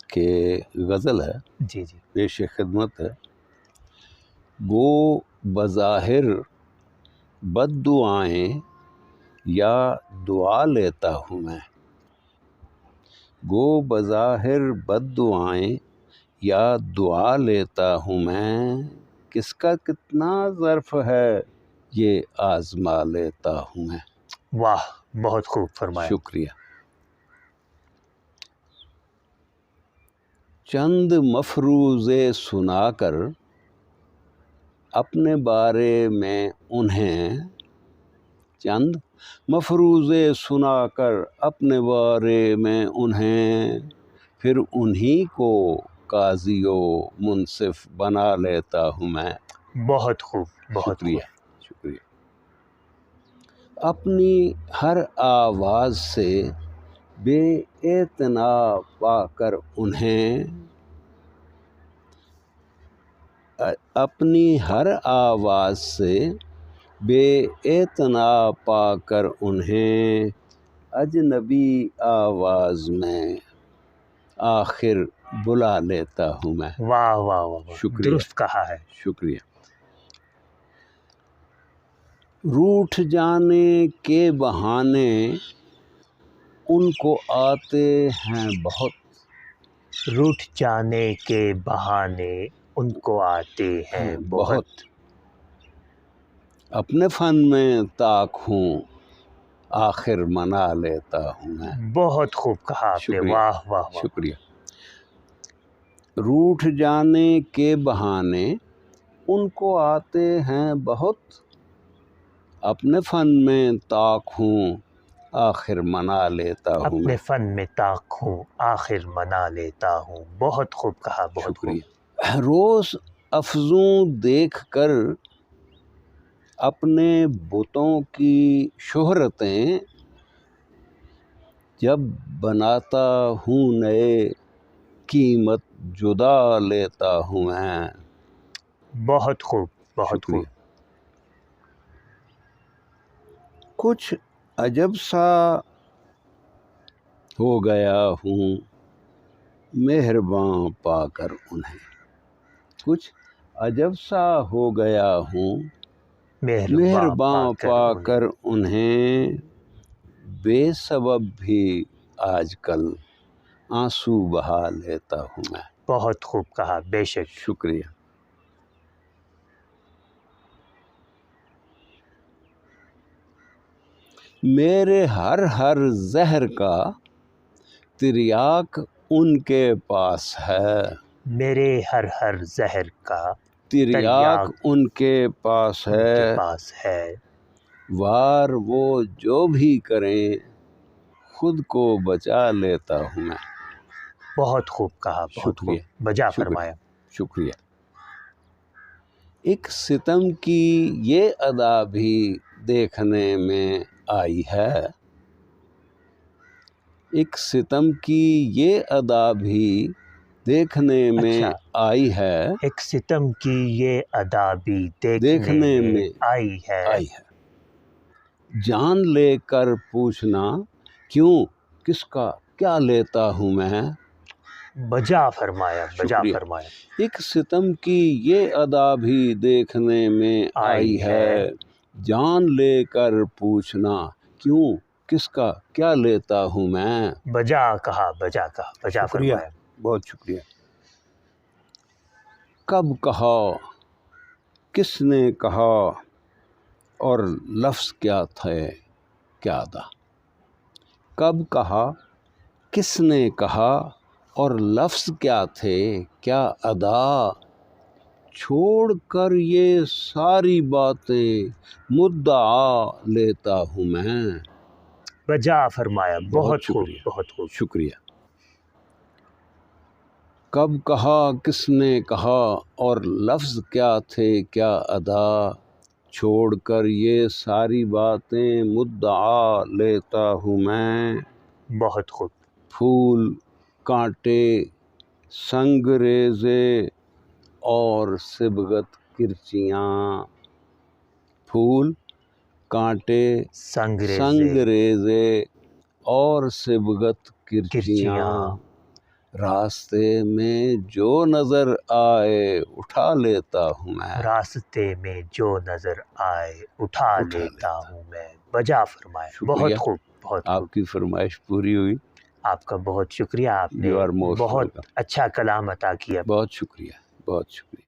کہ غزل ہے، جی جی، پیش خدمت ہے. گو بظاہر بد دعائیں یا دعا لیتا ہوں میں، گو بظاہر بد دعائیں یا دعا لیتا ہوں میں، کس کا کتنا ظرف ہے یہ آزما لیتا ہوں میں. واہ، بہت خوب فرمایا. شکریہ. چند مفروضے سنا کر اپنے بارے میں انہیں، چند مفروضے سنا کر اپنے بارے میں انہیں، پھر انہی کو قاضی و منصف بنا لیتا ہوں میں. بہت خوب، بہت شکریہ خوب. شکریہ. اپنی ہر آواز سے بے اعتنا پا کر انہیں، اپنی ہر آواز سے بے اعتنا پا کر انہیں، اجنبی آواز میں آخر بلا لیتا ہوں میں. واہ واہ واہ، شکریہ. درست کہا ہے. شکریہ. روٹھ جانے کے بہانے ان کو آتے ہیں بہت، روٹھ جانے کے بہانے ان کو آتے ہیں بہت. اپنے فن میں طاق ہوں آخر منا لیتا ہوں میں. بہت خوب کہا آپ نے. شکریہ. واہ واہ واہ. شکریہ. روٹھ جانے کے بہانے ان کو آتے ہیں بہت، اپنے فن میں طاق ہوں آخر منا لیتا ہوں اپنے میں. فن میں طاق ہوں آخر منا لیتا ہوں. بہت خوب کہا، بہت خوب. شکریہ. روز افزوں دیکھ کر اپنے بتوں کی شہرتیں، جب بناتا ہوں نئے قیمت جدا لیتا ہوں میں. بہت خوب، بہت خوب. شکریہ. کچھ عجب سا ہو گیا ہوں مہرباں پا کر انہیں، کچھ عجب سا ہو گیا ہوں مہرباں پا کر انہیں، بے سبب بھی آج کل آنسو بہا لیتا ہوں میں. بہت خوب کہا، بے شک. شکریہ. میرے ہر زہر کا تریاک ان کے پاس ہے، میرے ہر زہر کا تریاک ان کے پاس ان کے ہے، پاس ہے. وار وہ جو بھی کریں خود کو بچا لیتا ہوں میں. بہت خوب کہا، بہت خوب. شکریہ. بجا شکریہ. فرمایا. شکریہ. ایک ستم کی یہ ادا بھی دیکھنے میں آئی ہے، ایک ستم کی یہ ادا بھی دیکھنے میں اچھا، آئی ہے، ایک ستم کی یہ ادا بھی دیکھنے میں آئی ہے. جان لے کر پوچھنا کیوں کس کا کیا لیتا ہوں میں. بجا فرمایا، بجا شکریہ. فرمایا. ایک ستم کی یہ ادا بھی دیکھنے میں آئی ہے، جان لے کر پوچھنا کیوں کس کا کیا لیتا ہوں میں. بجا کہا، بجا کہا، بجا شکریہ. فرمایا. بہت شکریہ. کب کہا کس نے کہا اور لفظ کیا تھے کیا ادا، کب کہا کس نے کہا اور لفظ کیا تھے کیا ادا، چھوڑ کر یہ ساری باتیں مدعا لیتا ہوں میں. بجا فرمایا. بہت خوب، شکریہ. بہت خوب. شکریہ. کب کہا کس نے کہا اور لفظ کیا تھے کیا ادا، چھوڑ کر یہ ساری باتیں مدعا لیتا ہوں میں. بہت خوب. پھول کانٹے سنگریزے اور صبغت کرچیاں، پھول کانٹے سنگریزے سنگریزے اور صبغت کرچیاں، کرچیاں، راستے میں جو نظر آئے اٹھا لیتا ہوں میں، راستے میں جو نظر آئے اٹھا لیتا ہوں میں، بجا فرمائے۔ بہت خوب، بہت خوب، آپ کی فرمائش پوری ہوئی۔ آپ کا بہت شکریہ، آپ نے You are most بہت welcome. اچھا کلام عطا کیا۔ بہت شکریہ، بہت شکریہ۔